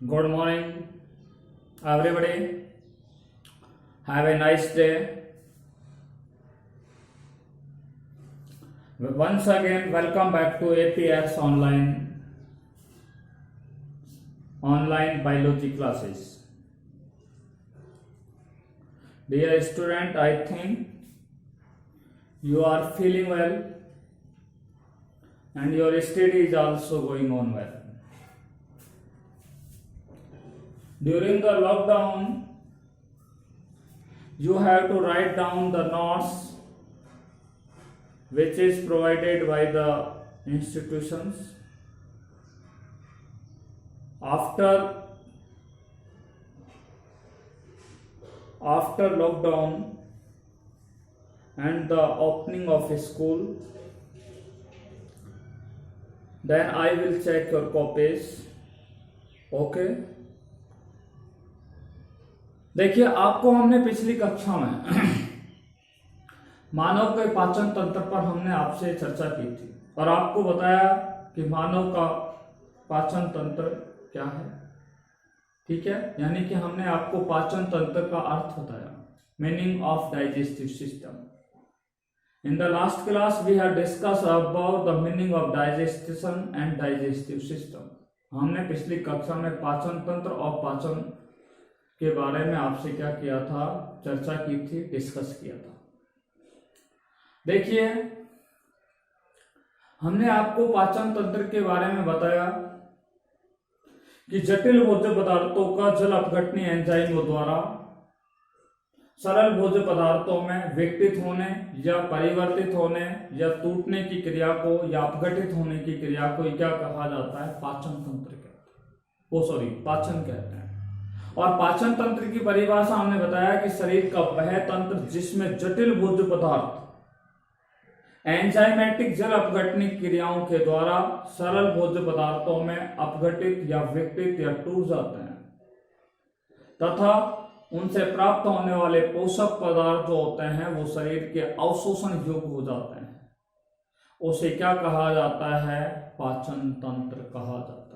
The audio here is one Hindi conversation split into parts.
Good morning, everybody. Have a nice day. Once again, welcome back to APX online biology classes. Dear student, I think you are feeling well and your study is also going on well. During the lockdown, you have to write down the notes which is provided by the institutions. After lockdown and the opening of a school, then I will check your copies. Okay. देखिए, आपको हमने पिछली कक्षा में मानव के पाचन तंत्र पर हमने आपसे चर्चा की थी और आपको बताया कि मानव का पाचन तंत्र क्या है। ठीक है, यानी कि हमने आपको पाचन तंत्र का अर्थ बताया, meaning of digestive system. In the last class we have discuss about the meaning of digestation and digestive system. हमने पिछली कक्षा में पाचन तंत्र और पाचन के बारे में आपसे क्या किया था, चर्चा की थी, डिस्कस किया था। देखिए, हमने आपको पाचन तंत्र के बारे में बताया कि जटिल भोज्य पदार्थों का जल अपघटनीय एंजाइमों द्वारा सरल भोज्य पदार्थों में विघटित होने या परिवर्तित होने या टूटने की क्रिया को या अपघटित होने की क्रिया को क्या कहा जाता है, पाचन तंत्र पाचन कहते हैं। और पाचन तंत्र की परिभाषा हमने बताया कि शरीर का वह तंत्र जिसमें जटिल भोज्य पदार्थ एंजाइमेटिक जल अपघटनीय क्रियाओं के द्वारा सरल भोज्य पदार्थों में अपघटित या विघटित या टूट जाते हैं तथा उनसे प्राप्त होने वाले पोषक पदार्थ जो होते हैं वो शरीर के अवशोषण योग्य हो जाते हैं, उसे क्या कहा जाता है, पाचन तंत्र कहा जाता है।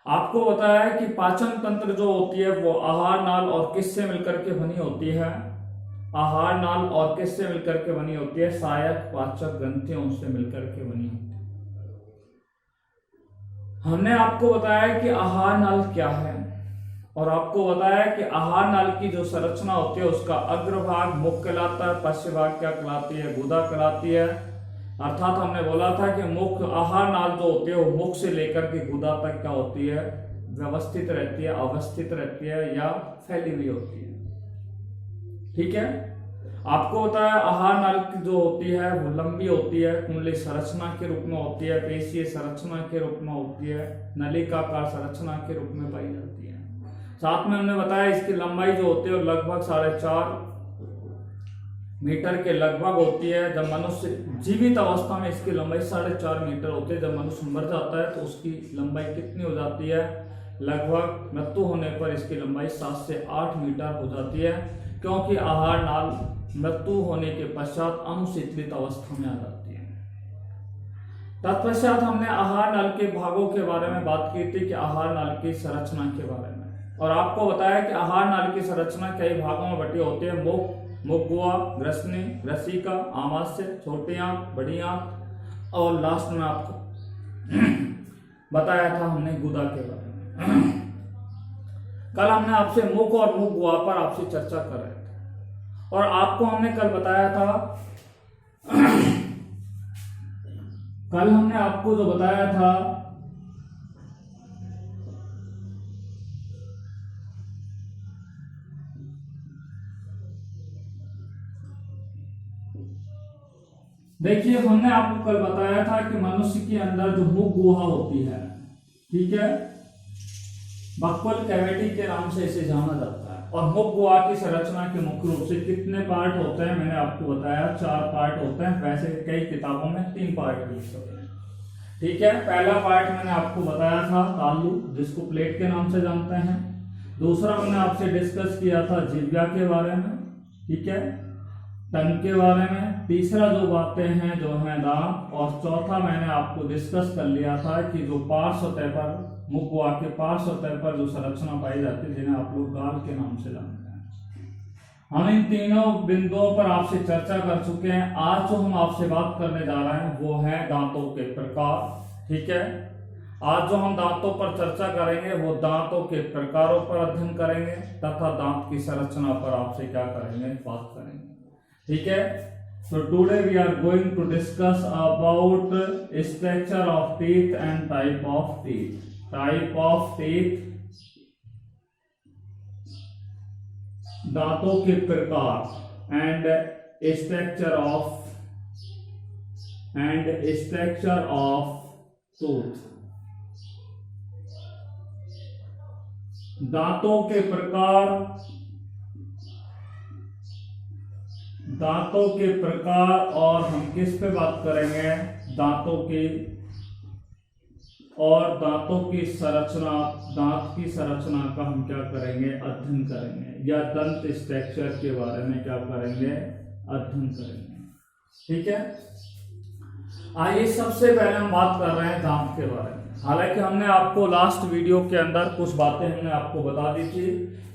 आपको बताया कि पाचन तंत्र जो होती है वो आहार नाल और किससे मिलकर के बनी होती है, आहार नाल और किससे मिलकर के बनी होती है, सहायक पाचक ग्रंथियों से मिलकर के बनी होती है। हमने आपको बताया कि आहार नाल क्या है और आपको बताया कि आहार नाल की जो संरचना होती है उसका अग्रभाग मुख कहलाता है, पश्च भाग क्या कहलाती है, गुदा कहलाती है। अर्थात हमने बोला था कि मुख आहार नाल जो होती है वो मुख से लेकर के गुदा तक क्या होती है, व्यवस्थित रहती है, अवस्थित रहती है या फैली हुई होती है। ठीक है, आपको बताया आहार नाल की जो होती है वो लंबी होती है, कुंडली संरचना के रूप में होती है, पेशीय संरचना के रूप में होती है, नलिकाकार संरचना के रूप में पाई जाती है। साथ में हमने बताया इसकी लंबाई जो होती है लगभग 4.5 मीटर के लगभग होती है। जब मनुष्य जीवित अवस्था में इसकी लंबाई 4.5 मीटर होती है, जब मनुष्य मर जाता है तो उसकी लंबाई कितनी हो जाती है, लगभग मृत्यु होने पर इसकी लंबाई 7 से 8 मीटर हो जाती है, क्योंकि आहार नाल मृत्यु होने के पश्चात अनुशीतलित अवस्था में आ जाती है। तत्पश्चात हमने आहार नाल के भागों के बारे में बात की थी कि आहार नाल की संरचना के बारे में, और आपको बताया कि आहार नाल की संरचना कई भागों में बटी होती है, मुख, गुहा, ग्रसनी, रसिका, आमाशय, छोटी आंख, बड़ी आंख और लास्ट में आपको बताया था हमने गुदा के बारे में। कल हमने आपसे मुख और मुख गुहा पर आपसे चर्चा कर रहे थे और आपको हमने कल बताया था कल हमने आपको जो बताया था देखिए, हमने आपको कल बताया था कि मनुष्य के अंदर जो मुख गुहा होती है, ठीक है, बक्वल कैविटी के नाम से इसे जाना जाता है। और मुख गुहा की संरचना के मुख्य रूप से कितने पार्ट होते हैं, मैंने आपको बताया 4 पार्ट होते हैं। वैसे कई किताबों में 3 पार्ट भी होते हैं। ठीक है, पहला पार्ट मैंने आपको बताया था तालु, जिसको प्लेट के नाम से जानते हैं। दूसरा मैंने आपसे डिस्कस किया था जिह्वा के बारे में, ठीक है, टंग के बारे में। तीसरा जो बातें हैं जो है दांत, और चौथा मैंने आपको डिस्कस कर लिया था कि जो पार्श्व सतह पर मुखवा के पास सतह पर जो संरचना पाई जाती है, जिन्हें आप लोग गाल के नाम से जानते हैं। हम इन तीनों बिंदुओं पर आपसे चर्चा कर चुके हैं। आज जो हम आपसे बात करने जा रहे हैं वो है दांतों के प्रकार। ठीक है, आज जो हम दांतों पर चर्चा करेंगे वो दांतों के प्रकारों पर अध्ययन करेंगे तथा दांत की संरचना पर आपसे क्या करेंगे, बात करेंगे। ठीक है, so today we are going to discuss about structure of teeth and type of teeth. Type of teeth, दांतों के प्रकार and structure of tooth. दांतों के प्रकार, दांतों के प्रकार और हम किस पे बात करेंगे, दांतों की और दांतों की संरचना, दांत की संरचना का हम क्या करेंगे, अध्ययन करेंगे, या दंत स्ट्रक्चर के बारे में क्या करेंगे, अध्ययन करेंगे। ठीक है, आइए सबसे पहले हम बात कर रहे हैं दांत के बारे में। हालांकि हमने आपको लास्ट वीडियो के अंदर कुछ बातें हमने आपको बता दी थी,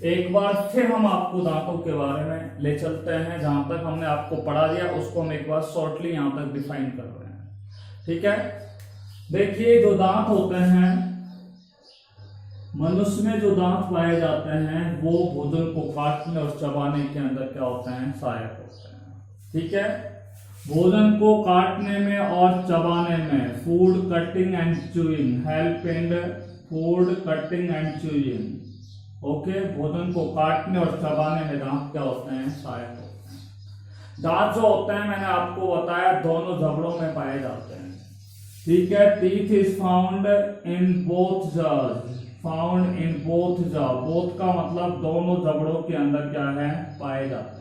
एक बार फिर हम आपको दांतों के बारे में ले चलते हैं। जहां तक हमने आपको पढ़ा दिया उसको हम एक बार शॉर्टली यहां तक डिफाइन कर रहे हैं। ठीक है, देखिए जो दांत होते हैं, मनुष्य में जो दांत पाए जाते हैं वो भोजन को काटने और चबाने के अंदर क्या होते हैं, सहायक होते हैं। ठीक है, भोजन को काटने में और चबाने में, food cutting and chewing, help in food cutting and chewing. Okay, भोजन को काटने और चबाने में दांत क्या होते हैं, सहायक होते हैं। दांत जो होते हैं मैंने आपको बताया दोनों जबड़ों में पाए जाते हैं। ठीक है, teeth is found in both jaws, found in both jaw, both का मतलब दोनों जबड़ों के अंदर क्या है, पाए जाते हैं।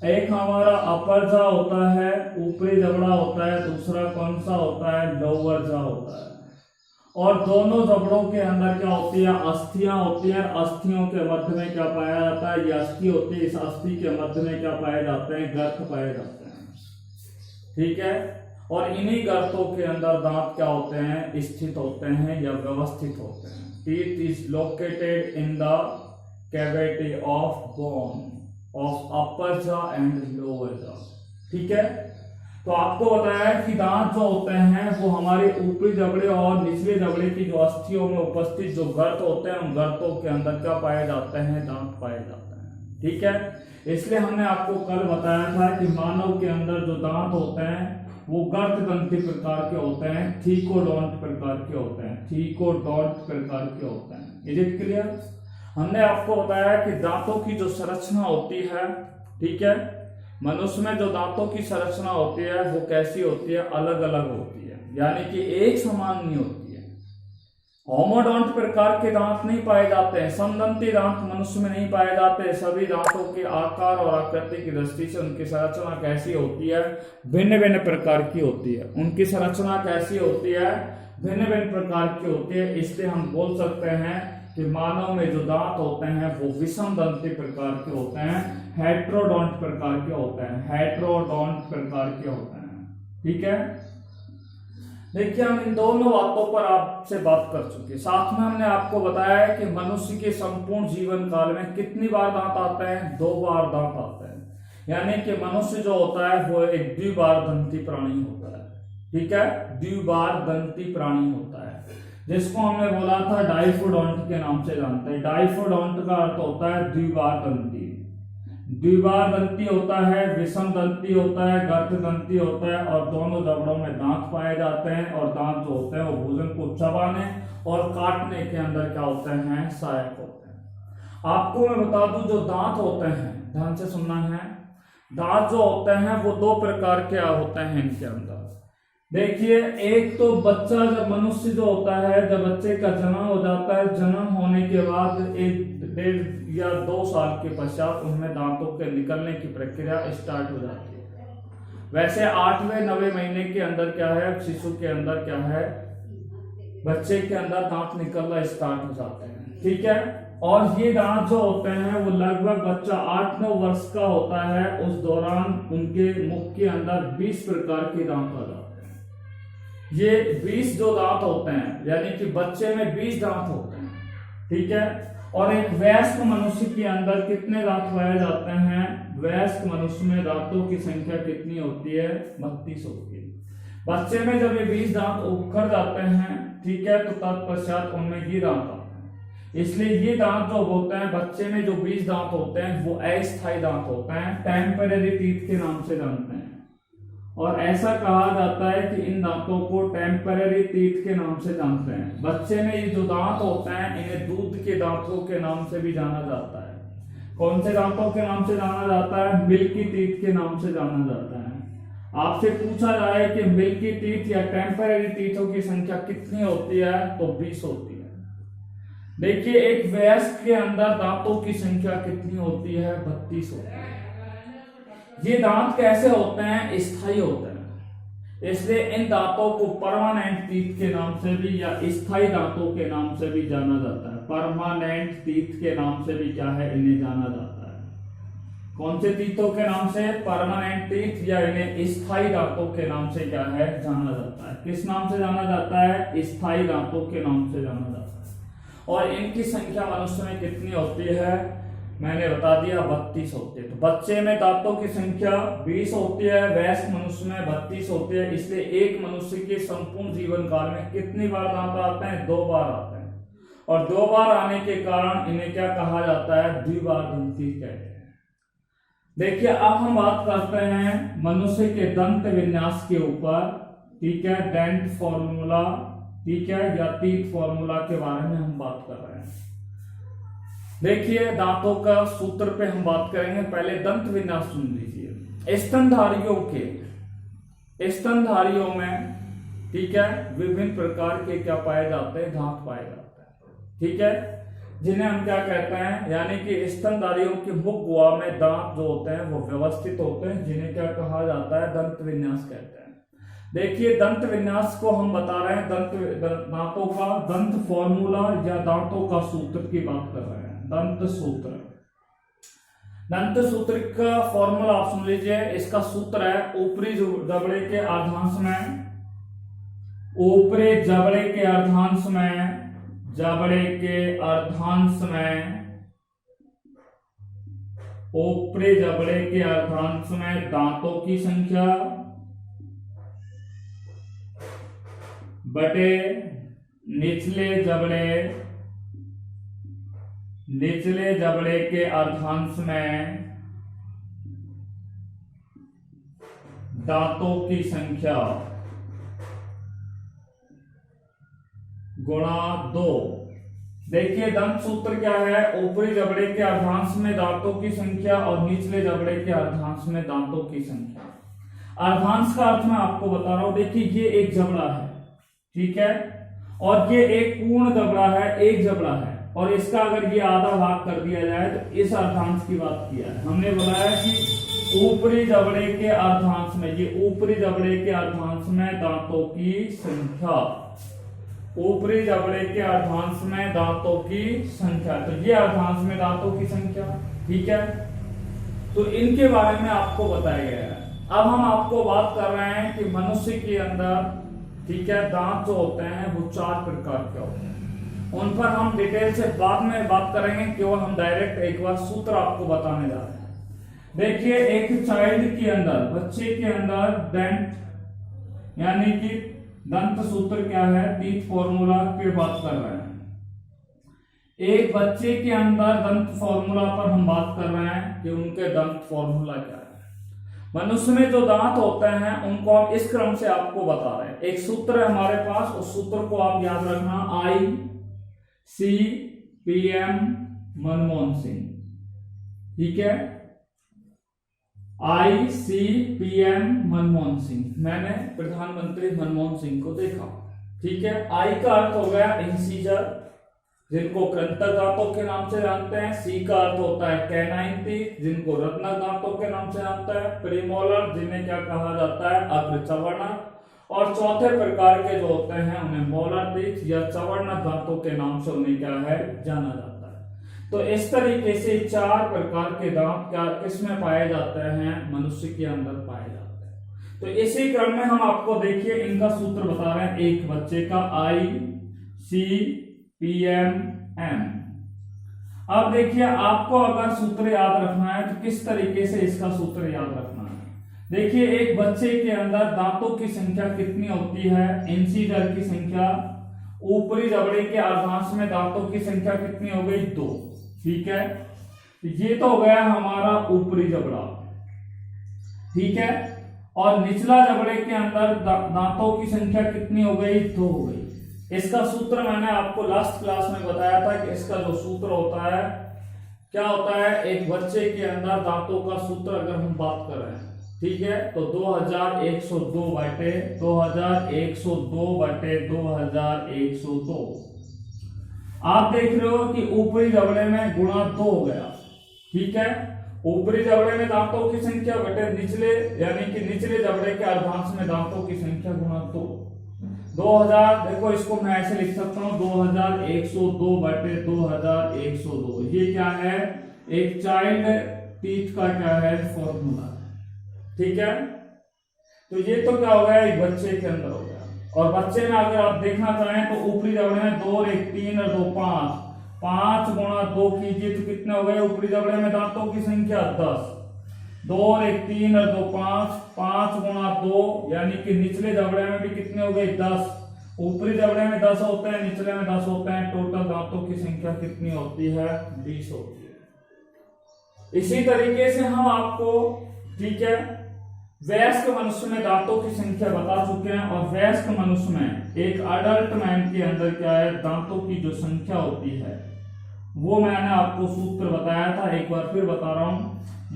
एक हमारा अपर जॉ होता है, ऊपरी जबड़ा होता है, दूसरा कौन सा होता है, लोअर जॉ होता है। और दोनों जबड़ों के अंदर क्या होती है, अस्थियां होती हैं। अस्थियों के मध्य में क्या पाया जाता है, ये अस्थि होती है, इस अस्थि के मध्य में क्या पाए जाते हैं, गर्त पाए जाते हैं। ठीक है, और इन्हीं गर्तों के अंदर दांत क्या होते हैं, स्थित होते हैं या व्यवस्थित होते हैं। Teeth is located in the cavity of bone of upper jaw and lower jaw. ठीक है, तो आपको बताया कि दांत जो होते हैं वो हमारे ऊपरी जबड़े और निचले जबड़े की जो अस्थियों में उपस्थित जो गर्त होते हैं उन गर्तों के अंदर क्या पाए जाते हैं, दांत पाए जाते हैं। ठीक है, इसलिए हमने आपको कल बताया था कि मानव के अंदर जो दांत होते हैं वो गर्त ग्रंथि प्रकार के होते हैं, थीकोडोंट प्रकार के होते हैं, थीकोडोंट प्रकार के होते हैं। Is it clear? हमने आपको बताया कि दांतों की जो संरचना होती है, ठीक है, मनुष्य में जो दांतों की संरचना होती है वो कैसी होती है, अलग अलग होती है, यानी कि एक समान नहीं होती है। होमोडोंट प्रकार के दांत नहीं पाए जाते हैं, समदंती दांत मनुष्य में नहीं पाए जाते। सभी दांतों के आकार और आकृति की दृष्टि से उनकी संरचना कैसी होती है, भिन्न भिन्न प्रकार की होती है। उनकी संरचना कैसी होती है, भिन्न भिन्न प्रकार की होती है। इसलिए हम बोल सकते हैं कि मानव में जो दांत होते हैं वो विषम दंती प्रकार के होते हैं, हेट्रोडोंट प्रकार के होते हैं, हेट्रोडोंट प्रकार के होते हैं। ठीक है, देखिए हम इन दोनों बातों पर आपसे बात कर चुके। साथ में हमने आपको बताया है कि मनुष्य के संपूर्ण जीवन काल में कितनी बार दांत आते हैं, 2 बार दांत आते हैं। यानी कि मनुष्य जो होता है वो एक द्विबार दंती प्राणी होता है। ठीक है, द्विबार दंती प्राणी होता है, जिसको हमने बोला था डाइफोडोंट के नाम से जानते हैं। डाइफोडोंट का अर्थ होता है द्विबार दंती। द्विबार दंती होता है, विषम दंती होता है, गर्त दंती होता है, और दोनों जबड़ों में दांत पाए जाते हैं। और दांत जो होते हैं वो भोजन को चबाने और काटने के अंदर क्या होते हैं, सहायक होते हैं। आपको मैं बता दूं, जो दांत होते हैं, ध्यान से सुनना है, दांत जो होते हैं वो 2 प्रकार के होते हैं इनके अंदर। देखिए, एक तो बच्चा, जब मनुष्य जो होता है, जब बच्चे का जन्म हो जाता है, जन्म होने के बाद 1-1.5 या 2 साल के पश्चात उनमें दांतों के निकलने की प्रक्रिया स्टार्ट हो जाती है। वैसे 8वें-9वें महीने के अंदर क्या है, शिशु के अंदर क्या है, बच्चे के अंदर दांत निकलना स्टार्ट हो जाते हैं। ठीक है, और ये दांत जो होते हैं वो लगभग बच्चा 8-9 वर्ष का होता है, उस दौरान उनके मुख के अंदर 20 प्रकार के दांत आ जाते हैं। ये 20 जो दांत होते हैं, यानी कि बच्चे में 20 दांत होते हैं, ठीक है। और एक वयस्क मनुष्य के अंदर कितने दांत पाए जाते हैं? वयस्क मनुष्य में दांतों की संख्या कितनी होती है? 32 होती है। बच्चे में जब ये 20 दांत उखड़ जाते हैं, ठीक है, तो तत्पश्चात उनमें ये दांत आते हैं। इसलिए ये दांत जो होते हैं बच्चे में, जो 20 दांत होते हैं, वो अस्थायी दांत होते हैं, टेम्परेरी टीथ के नाम से जानते हैं। और ऐसा कहा जाता है कि इन दांतों को टेम्परेरी टीथ के नाम से जानते हैं। बच्चे में ये जो दांत होते हैं, इन्हें दूध के दांतों के नाम से भी जाना जाता है। कौन से दांतों के नाम से जाना जाता है? मिल्की टीथ के नाम से जाना जाता है। आपसे पूछा जाए कि मिल्की टीथ या टेम्परेरी टीथों की संख्या कितनी होती है, तो 20 होती है। देखिए, एक वयस्क के अंदर दांतों की संख्या कितनी होती है? 32 होती है। ये दांत कैसे होते हैं? स्थायी होते हैं, इसलिए इन दांतों को परमानेंट टीथ के नाम से भी या स्थायी दांतों के नाम से भी जाना जाता है। परमानेंट टीथ के नाम से भी क्या है? इन्हें जाना जाता है। कौन से टीथों के नाम से? परमानेंट टीथ, या इन्हें स्थायी दांतों के नाम से क्या है? जाना जाता है। किस नाम से जाना जाता है? स्थायी दांतों के नाम से जाना जाता है। और इनकी संख्या मनुष्य में कितनी होती है? मैंने बता दिया, 32 होती है। तो बच्चे में दांतों की संख्या 20 होती है, वयस्क मनुष्य में 32 होती है। इसलिए एक मनुष्य के संपूर्ण जीवन काल में कितनी बार दांत आते हैं? 2 बार आते हैं। और 2 बार आने के कारण इन्हें क्या कहा जाता है? द्विबारदंती कहते हैं। देखिए, अब हम बात करते हैं मनुष्य के दंत विन्यास के ऊपर, ठीक है, डेंट फॉर्मूला, ठीक है, या टीथ फॉर्मूला के बारे में हम बात कर रहे हैं। देखिए, दांतों का सूत्र पे हम बात करेंगे। पहले दंत विन्यास सुन लीजिए। स्तनधारियों में, ठीक है, विभिन्न प्रकार के क्या पाए जाते हैं? दांत पाए जाते हैं, ठीक है, जिन्हें हम क्या कहते हैं? यानी कि स्तनधारियों के मुख गुहा में दांत जो होते हैं वो व्यवस्थित होते हैं, जिन्हें क्या कहा जाता है? दंत विन्यास कहते हैं। देखिए, दंत विन्यास को हम बता रहे हैं, दांतों का दंत फॉर्मूला या दांतों का सूत्र की बात कर रहे हैं। दंत सूत्र का फॉर्मूला आप सुन लीजिए। इसका सूत्र है ऊपरी जबड़े के अर्धांश में, ऊपरी जबड़े के अर्धांश ऊपरी जबड़े के अर्धांश में दांतों की संख्या बटे निचले जबड़े के अर्धांश में दांतों की संख्या गुणा 2। देखिए, दंत सूत्र क्या है? ऊपरी जबड़े के अर्धांश में दांतों की संख्या और निचले जबड़े के अर्धांश में दांतों की संख्या। अर्धांश का अर्थ मैं आपको बता रहा हूं। देखिए, ये एक जबड़ा है, ठीक है, और ये एक पूर्ण जबड़ा है, एक जबड़ा है, और इसका अगर ये आधा भाग कर दिया जाए तो इस अर्धांश की बात किया है हमने। बताया कि ऊपरी जबड़े के अर्धांश में, ये ऊपरी जबड़े के अर्धांश में दांतों की संख्या, ऊपरी जबड़े के अर्धांश में दांतों की संख्या, तो ये अर्धांश में दांतों की संख्या, ठीक है। तो इनके बारे में आपको बताया गया है। अब हम आपको बात कर रहे हैं कि मनुष्य के अंदर, ठीक है, दांत जो होते हैं वो 4 प्रकार के होते हैं। उन पर हम डिटेल से बाद में बात करेंगे, केवल हम डायरेक्ट एक बार सूत्र आपको बताने जा रहे हैं। देखिए, एक चाइल्ड के अंदर, बच्चे के अंदर डेंट, यानी कि दंत सूत्र क्या है? टीथ फॉर्मूला की बात कर रहे हैं। एक बच्चे के अंदर दंत फॉर्मूला पर हम बात कर रहे हैं कि उनके दंत फॉर्मूला क्या है। मनुष्य में जो दांत होते हैं उनको हम इस क्रम से आपको बता रहे हैं। एक सूत्र है हमारे पास, उस सूत्र को आप याद रखना, ICPM मनमोहन सिंह, ठीक है, ICPM मनमोहन सिंह। मैंने प्रधानमंत्री मनमोहन सिंह को देखा, ठीक है। आई का अर्थ हो गया इंसीजर, जिनको कृंतक दांतों के नाम से जानते हैं। सी का अर्थ होता है कैनाइन टीथ, जिनको रत्नक दांतों के नाम से जानता है। प्रीमोलर, जिन्हें क्या कहा जाता है? अग्र चवर्णक। और चौथे प्रकार के जो होते हैं उन्हें मोलर टीथ या चवर्णक दांतों के नाम से उन्हें क्या है? जाना जाता है। तो इस तरीके से 4 प्रकार के दांत क्या किसमें पाए जाते हैं? मनुष्य के अंदर पाए जाते हैं। तो तो इसी क्रम में हम आपको देखिए इनका सूत्र बता रहे हैं एक बच्चे का ICPMM। अब देखिए आपको अगर सूत्र याद रखना है तो किस तरीके से इसका सूत्र याद रखना है। देखिए एक बच्चे के अंदर दांतों की संख्या कितनी होती है, इंसीजर की संख्या, ऊपरी जबड़े के अर्धांश में दांतों की संख्या कितनी हो गई 2। ठीक है, ये तो हो गया हमारा ऊपरी जबड़ा। ठीक है, और निचला जबड़े के अंदर दांतों की संख्या कितनी हो गई 2 हो गई। इसका सूत्र मैंने आपको लास्ट क्लास में बताया था कि इसका जो सूत्र होता है क्या होता है, एक बच्चे के अंदर दांतों का सूत्र अगर हम बात कर रहे हैं, ठीक है, तो 2102 बटे 2102 आप देख रहे हो कि ऊपरी जबड़े में गुणा 2 हो गया। ठीक है, ऊपरी जबड़े में दांतों की संख्या बटे निचले यानी कि निचले जबड़े के अर्धांश में दांतों की संख्या गुणा 2। 2000 देखो इसको मैं ऐसे लिख सकता हूं 2102 बटे 2102। ये क्या है, एक चाइल्ड टीथ का क्या है फॉर्मूला। ठीक है, तो ये तो क्या हो गया एक बच्चे के अंदर हो गया। और बच्चे में अगर आप देखना चाहें तो ऊपरी जबड़े में 2 और 1 3 और 2 5 5 गुणा 2 कीजिए तो कितने हो गए ऊपरी जबड़े में दांतों की संख्या 10। 2 और 1 3 और 2 5 5 गुणा 2 यानी कि निचले जबड़े में भी कितने हो गए 10। ऊपरी जबड़े में 10 होते हैं, निचले में 10 होते हैं, टोटल दांतों की संख्या कितनी होती है 20 होती है। इसी तरीके से हम आपको, ठीक है, वयस्क मनुष्य में दांतों की संख्या बता चुके हैं। और वयस्क मनुष्य में एक अडल्ट मैन के अंदर क्या है, दांतों की जो संख्या होती है वो मैंने आपको सूत्र बताया था, एक बार फिर बता रहा हूं।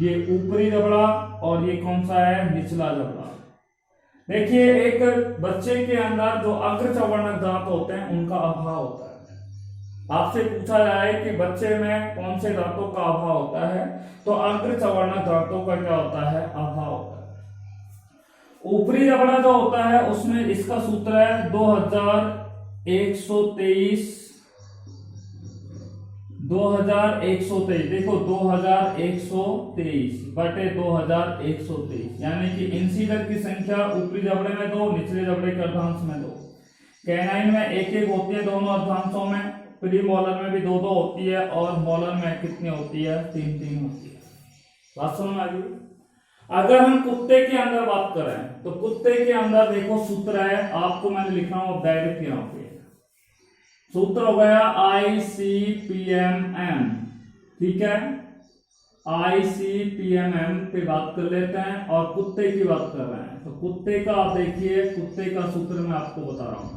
ये ऊपरी जबड़ा और ये कौन सा है, निचला जबड़ा। देखिए एक बच्चे के अंदर जो अग्र चवर्णक दांत होते हैं उनका अभाव होता है। आपसे पूछा जाए कि बच्चे में कौन से दांतों का अभाव होता है, तो अग्र चवर्णक दांतों का क्या होता है, अभाव होता है। ऊपरी जबड़ा जो होता है उसमें इसका सूत्र है 2123 देखो 2123 बटे 2123 यानी कि इंसीजर की संख्या ऊपरी जबड़े में 2, निचले जबड़े के अर्धांश में 2। कैनाइन में 1 होती है दोनों अर्धांशों में, प्री मोलर में भी 2 होती है और मोलर में कितनी होती है 3 होती है। बात समझ में आ गई। अगर हम कुत्ते के अंदर बात करें तो कुत्ते के अंदर देखो सूत्र है, आपको मैंने लिखा हूं डायरेक्ट यहां पे सूत्र हो गया ICPMM। ठीक है, ICPMM पे बात कर लेते हैं और कुत्ते की बात कर रहे हैं। तो कुत्ते का आप देखिए, कुत्ते का सूत्र मैं आपको बता रहा हूं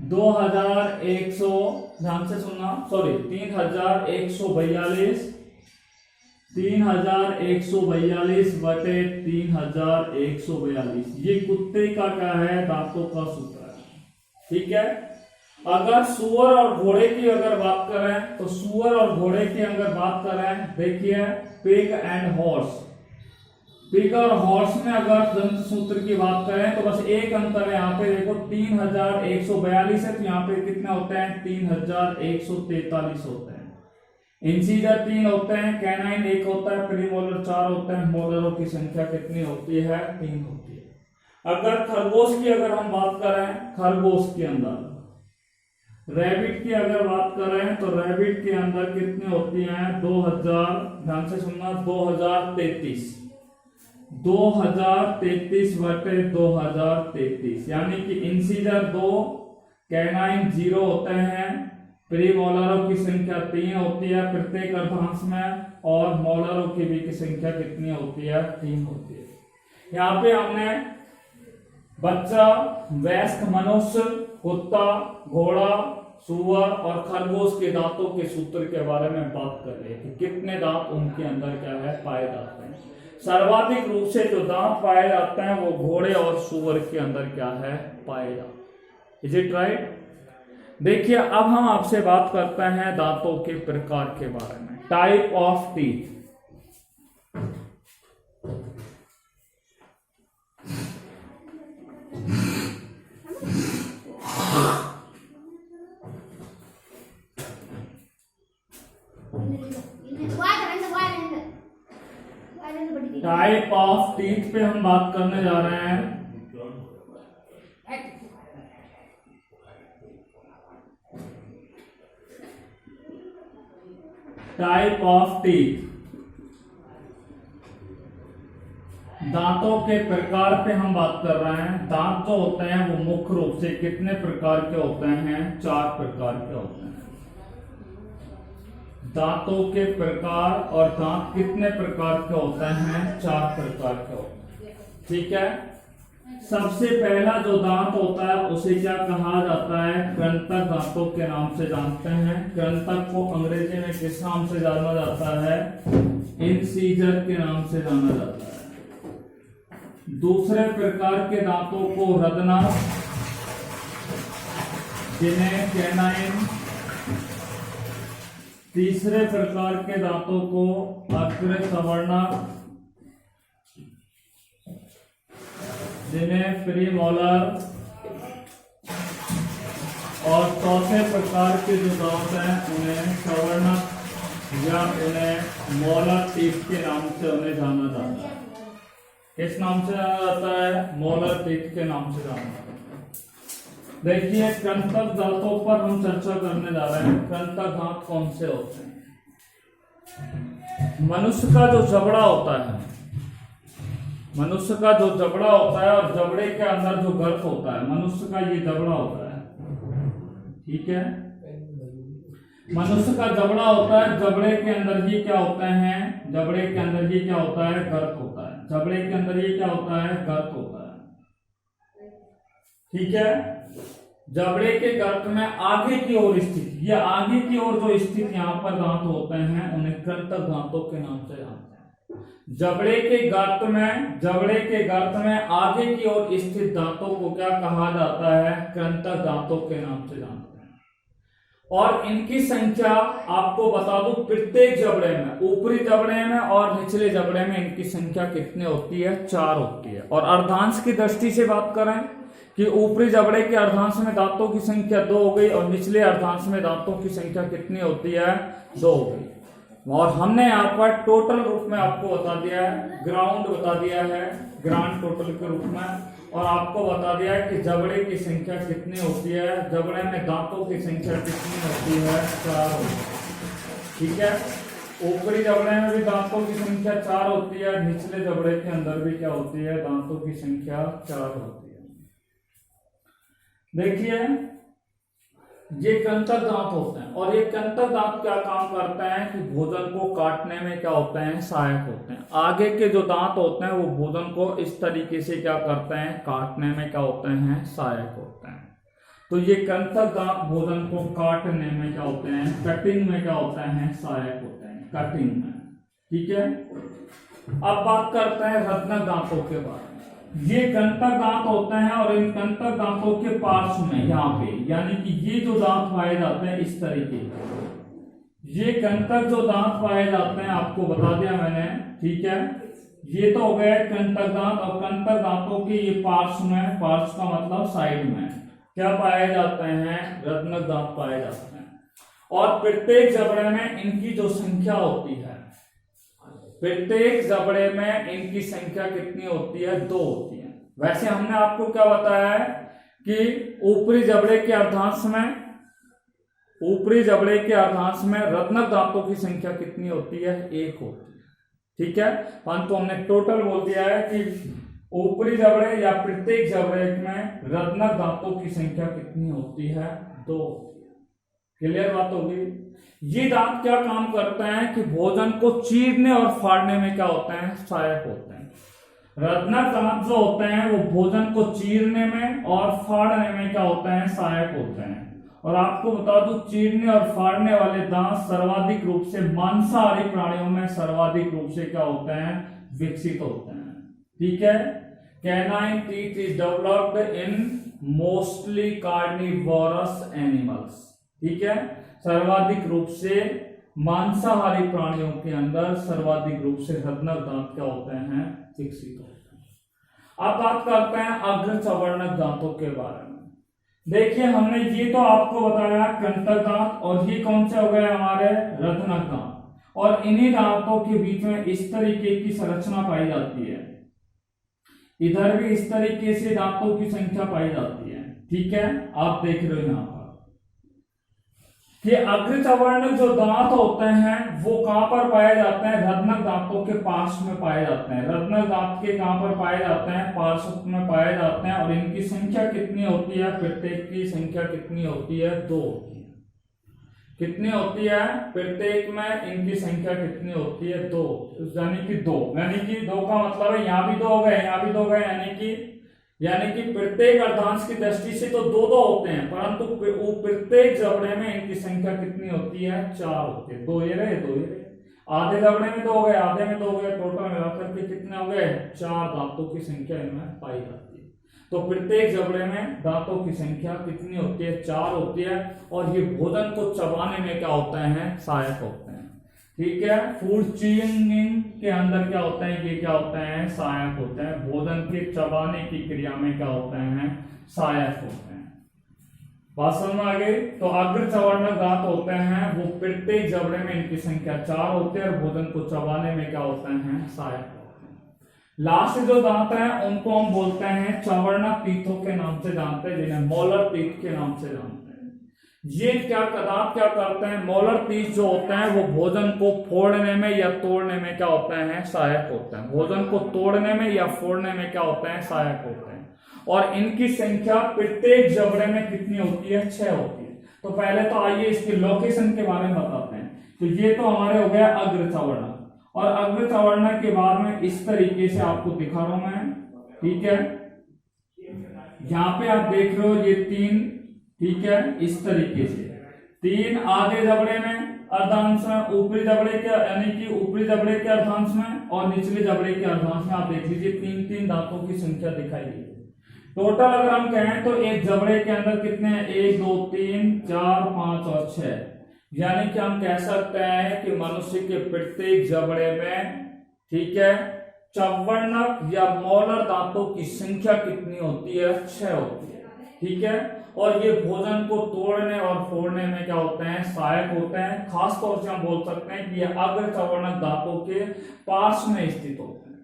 2100, ध्यान से सुनना, सॉरी 3142 बटे 3142 ये कुत्ते का क्या है, दांतों का सूत्र है। ठीक है, अगर सुअर और घोड़े की अगर बात करें तो सुअर और घोड़े की अगर बात करें, देखिए पिग एंड हॉर्स, पिग और हॉर्स में अगर दंत सूत्र की बात करें तो बस एक अंतर है, यहाँ पे देखो 3142 है तो यहाँ पे कितने होते हैं 3143 होते हैं। इंसीजर 3 होते हैं, कैनाइन 1 होता है, प्रीमोलर 4 होते हैं, मोलरों की संख्या कितनी होती है 3 होती है। अगर खरगोश की अगर हम बात करें, खरगोश के अंदर, रैबिट की अगर बात करें तो रैबिट के अंदर कितनी होती हैं 2000, ध्यान से सुनना 2033 बटे 2033 यानी कि इंसीजर 2, कैनाइन 0 होते हैं, प्रीमोलरों की संख्या 3 होती है प्रत्येक अर्धांश में और मोलरों की भी की संख्या कितनी होती है 3 होती है। यहाँ पे हमने बच्चा, वयस्क मनुष्य, कुत्ता, घोड़ा, सुअर और खरगोश के दांतों के सूत्र के बारे में बात कर रहे हैं कि कितने दांत उनके अंदर क्या है पाए जाते हैं। सर्वाधिक रूप से जो दांत पाए जाते हैं वो घोड़े और सुअर के अंदर क्या है पाए जाते हैं। Is it right? देखिए अब हम आपसे बात करते हैं दांतों के प्रकार के बारे में, type of teeth. Type of teeth पे हम बात करने जा रहे हैं। टाइप ऑफ टीथ, दांतों के प्रकार पे हम बात कर रहे हैं। दांत जो होते हैं वो मुख्य रूप से कितने प्रकार के होते हैं? 4 प्रकार के होते हैं। दांतों के प्रकार, और दांत कितने प्रकार के होते हैं? 4 प्रकार के होते हैं। ठीक है। सबसे पहला जो दांत होता है उसे क्या कहा जाता है? कृंतक दांतों के नाम से जानते हैं। कृंतक को अंग्रेजी में किस नाम से जाना जाता है? इंसीजर के नाम से जाना जाता है। दूसरे प्रकार के दांतों को रदनक, जिन्हें कैनाइन। तीसरे प्रकार के दांतों को अग्र सवर्णक, जिन्हें प्रीमोलर। और चौथे प्रकार के जो दांत हैं उन्हें सवर्णक या उन्हें मोलर टीथ के नाम से उन्हें जाना जाता है। किस नाम से जाना जाता है? मोलर टीथ के नाम से जाना जाता है। देखिए, कृंतक दांतों पर हम चर्चा करने जा रहे हैं। कृंतक दांत कौन से होते हैं? मनुष्य का जो जबड़ा होता है, मनुष्य का जो जबड़ा होता है और जबड़े के अंदर जो गर्त होता है, मनुष्य का ये जबड़ा होता है। ठीक है। मनुष्य का जबड़ा होता है, जबड़े के अंदर ये क्या होते हैं? जबड़े के अंदर ये क्या होता है? गर्त होता है। जबड़े के अंदर ये क्या होता है? गर्त होता है। ठीक है। जबड़े के गर्त में आगे की ओर स्थित, ये आगे की ओर जो स्थित यहाँ पर दांत होते हैं उन्हें कृंतक दांतों के नाम से जानते हैं। जबड़े के गर्त में आगे की ओर स्थित दांतों को क्या कहा जाता है? कृंतक दांतों के नाम से जानते हैं। और इनकी संख्या आपको बता दूं, प्रत्येक जबड़े में, ऊपरी जबड़े में और निचले जबड़े में इनकी संख्या कितनी होती है? 4 होती है। और अर्धांश की दृष्टि से बात करें कि ऊपरी जबड़े के अर्धांश में दांतों की संख्या 2 हो गई और निचले अर्धांश में दांतों की संख्या कितनी होती है? 2 हो गई। और हमने यहाँ पर टोटल रूप में आपको बता दिया है, ग्राउंड बता दिया है, ग्रांड टोटल के रूप में, और आपको बता दिया है कि जबड़े की संख्या कितनी होती है? जबड़े में दांतों की संख्या कितनी होती है? 4 होती है। ठीक है। ऊपरी जबड़े में भी दांतों की संख्या 4 होती है, निचले जबड़े के अंदर भी क्या होती है? दांतों की संख्या 4 होती है। देखिए, ये कृंतक दांत होते हैं और ये कृंतक दांत क्या काम करते हैं कि भोजन को काटने में क्या होते हैं? सहायक होते हैं। आगे के जो दांत होते हैं वो भोजन को इस तरीके से क्या करते हैं? काटने में क्या होते हैं? सहायक होते हैं। तो ये कृंतक दांत भोजन को काटने में क्या होते हैं? कटिंग में क्या होते हैं? सहायक होते हैं, कटिंग में। ठीक है। अब बात करते हैं रत्नक दांतों के बारे में। ये कृंतक दांत होते हैं और इन कृंतक दांतों के पार्श्व में यहाँ पे, यानी कि ये जो दांत पाए जाते हैं इस तरीके के, ये कृंतक जो दांत पाए जाते हैं आपको बता दिया मैंने। ठीक है। ये तो हो गए कृंतक दांत, और कृंतक दांतों के ये पार्श्व में, पार्श्व का मतलब साइड में क्या पाए जाते हैं? रत्नक दांत पाए जाते हैं। और प्रत्येक जबड़े में इनकी जो संख्या होती है, प्रत्येक जबड़े में इनकी संख्या कितनी होती है? 2 होती है। वैसे हमने आपको क्या बताया है कि ऊपरी जबड़े के अर्धांश में रत्नक दांतों की संख्या कितनी होती है? 1 होती है। ठीक है। परंतु हमने टोटल बोल दिया है कि ऊपरी जबड़े या प्रत्येक जबड़े में रत्नक दांतों की संख्या कितनी होती है? 2 होती है। क्लियर बात होगी। ये दांत क्या काम करते हैं कि भोजन को चीरने और फाड़ने में क्या होते हैं? सहायक होते हैं। रत्नक दांत जो होते हैं वो भोजन को चीरने में और फाड़ने में क्या होते हैं? सहायक होते हैं। और आपको बता दूं, चीरने और फाड़ने वाले दांत सर्वाधिक रूप से मांसाहारी प्राणियों में सर्वाधिक रूप से क्या होते हैं? विकसित होते हैं। ठीक है। Canine teeth is developed in mostly carnivorous animals. ठीक है। सर्वाधिक रूप से मांसाहारी प्राणियों के अंदर सर्वाधिक रूप से रत्नक दांत क्या होते हैं? विकसित होते हैं। अब बात करते हैं अग्र सवर्णक दांतों के बारे में। देखिए, हमने ये तो आपको बताया कृंतक दांत, और ये कौन से हो गए हमारे? रत्नक दांत। और इन्हीं दांतों के बीच में इस तरीके की संरचना पाई जाती है। इधर भी इस तरीके से दांतों की संख्या पाई जाती है। ठीक है, आप देख रहे हो यहाँ पर कि अग्र चवर्णक जो दांत होते हैं वो कहां पर पाए जाते हैं? रत्नक दांतों के पार्श्व में पाए जाते हैं। रत्नक दांत के कहां पर पाए जाते हैं? पार्श्व में पाए जाते हैं। और इनकी संख्या कितनी होती है? प्रत्येक की संख्या कितनी होती है? 2 होती है। कितनी होती है? प्रत्येक में इनकी संख्या कितनी होती है? 2, यानी कि 2, यानी कि 2 का मतलब है यहाँ भी 2 हो गए, यहाँ भी 2 हो गए, यानी कि प्रत्येक अर्धांश की दृष्टि से तो 2-2 होते हैं, परंतु प्रत्येक जबड़े में इनकी संख्या कितनी होती है? 4 होती है। 2 ये रहे, 2 ये रहे, आधे जबड़े में 2 हो गए, आधे में 2 हो गए, टोटल मिलाकर के कितने हो गए? 4 दांतों की संख्या इनमें पाई जाती है। तो प्रत्येक जबड़े में दांतों की संख्या कितनी होती है? 4 होती है। और ये भोजन को चबाने में क्या होते हैं? सहायक होते हैं। ठीक है, फूड चीइंग के अंदर क्या होता है? ये क्या होते हैं? सहायक होते हैं। भोजन के चबाने की क्रिया में क्या होते हैं? सहायक होते हैं। बात समझ में आ गई? तो अग्र चवर्णक दांत होते हैं वो प्रत्येक जबड़े में इनकी संख्या 4 होती है और भोजन को चबाने में क्या होते हैं? सहायक होते हैं। लास्ट जो दांत हैं उनको हम बोलते हैं चवर्णक तीर्थों के नाम से जानते हैं, जिन्हें मोलर तीर्थ के नाम से जानते हैं। ये क्या करते हैं? मोलर तीर्थ जो होते हैं वो भोजन को फोड़ने में या तोड़ने में क्या होते हैं? सहायक होते हैं। भोजन को तोड़ने में या फोड़ने में क्या होते हैं? सहायक होते हैं। और इनकी संख्या प्रत्येक जबड़े में कितनी होती है? 6 होती है। तो पहले तो आइए इसके लोकेशन के बारे में बताते हैं। तो ये तो हमारे हो गया अग्र चवर्णक, और अग्र चवर्णक के बाद में इस तरीके से आपको दिखा रहा हूं मैं। ठीक है, यहाँ पे आप देख रहे हो ये 3, ठीक है, इस तरीके से 3 आधे जबड़े में अर्धांश में, ऊपरी जबड़े के यानी कि ऊपरी जबड़े के अर्धांश में और निचले जबड़े के अर्धांश में आप देख लीजिए 3-3 दांतों की संख्या दिखाई दी है। टोटल अगर हम कहें तो एक जबड़े के अंदर कितने हैं? 1 2 3 4 5 और 6, यानी कि हम कह सकते हैं कि मनुष्य के प्रत्येक जबड़े में, ठीक है, चवर्णक या मोलर दांतों की संख्या कितनी होती है? 6 होती है। ठीक है, और ये भोजन को तोड़ने और फोड़ने में क्या होते हैं? सहायक होते हैं। खास तौर से हम बोल सकते हैं कि ये अग्र चवर्णक दांतों के पार्श्व में स्थित होते हैं।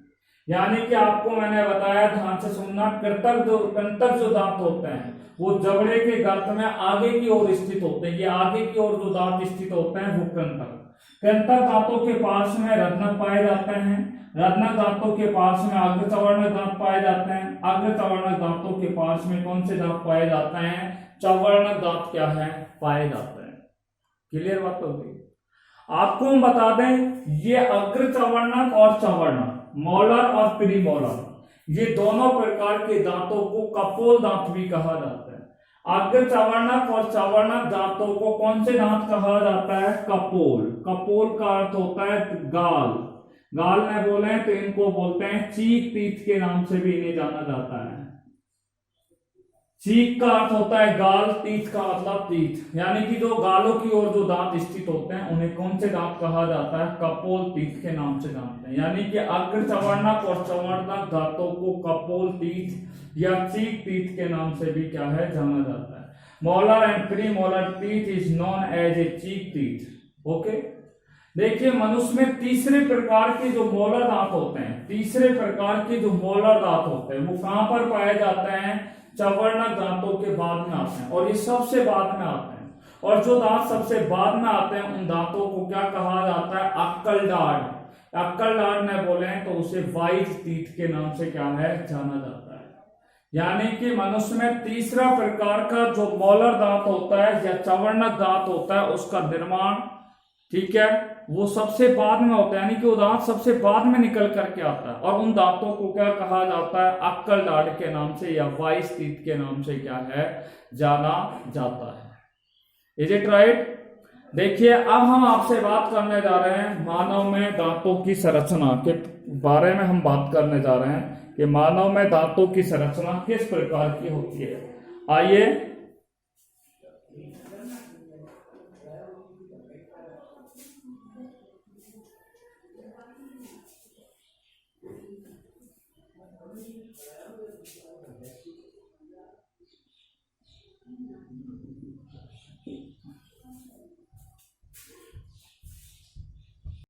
यानी कि आपको मैंने बताया, ध्यान से सुनना, कृंतक जो दांत होते हैं वो जबड़े के गर्त में आगे की ओर स्थित होते हैं। ये आगे की ओर जो दांत स्थित होते हैं वो कृंतक दांतों के पार्श्व में रत्नक पाए जाते हैं। रत्नक दांतों के पार्श्व में अग्र चवर्णक दांत पाए जाते हैं। अग्र चवर्णक दांतों के पार्श्व में कौन से दांत पाए जाते हैं? चवर्णक दांत क्या है? पाए जाते हैं। क्लियर बात होगी? आपको हम बता दें, ये अग्र चवर्णक और चवर्णक, मोलर और प्रीमोलर, ये दोनों प्रकार के दांतों को कपोल दांत भी कहा जाता है। अग्र चवर्णक और चवर्णक दांतों को कौन से दांत कहा जाता है? कपोल। कपोल का अर्थ होता है गाल। गाल में बोले तो इनको बोलते हैं चीक टीथ के नाम से भी इन्हें जाना जाता है। चीक का अर्थ होता है गाल, टीथ का मतलब टीथ, यानी कि जो गालों की ओर जो दांत स्थित होते हैं उन्हें कौन से दांत कहा जाता है? कपोल टीथ के नाम से जानते हैं। यानी कि अग्र चवर्णक और चवर्णक दांतों को कपोल टीथ या चीक टीथ के नाम से भी क्या है? जाना जाता है। Molar and premolar teeth is known as a cheek teeth. Okay, देखिए मनुष्य में तीसरे प्रकार के जो मोलर दांत होते हैं, तीसरे प्रकार के जो मोलर दांत होते हैं वो कहां पर पाए जाते हैं? चवर्णक दांतों के बाद में आते हैं, और ये सबसे बाद में आते हैं। और जो दांत सबसे बाद में आते हैं उन दांतों को क्या कहा जाता है? अक्कल डार्ड। अक्कल डार्ड ने बोले तो उसे वाइज टीथ के नाम से क्या है? जाना जाता है। यानी कि मनुष्य में तीसरा प्रकार का जो मोलर दांत होता है या चवर्णक दांत होता है उसका निर्माण, ठीक है, वो सबसे बाद में होता है। यानी कि वो दांत सबसे बाद में निकल करके आता है, और उन दांतों को क्या कहा जाता है? अक्कल डार्ड के नाम से या वाइस टीथ के नाम से क्या है? जाना जाता है। Is it right? देखिए अब हम आपसे बात करने जा रहे हैं मानव में दांतों की संरचना के बारे में। हम बात करने जा रहे हैं कि मानव में दांतों की संरचना किस प्रकार की होती है। आइए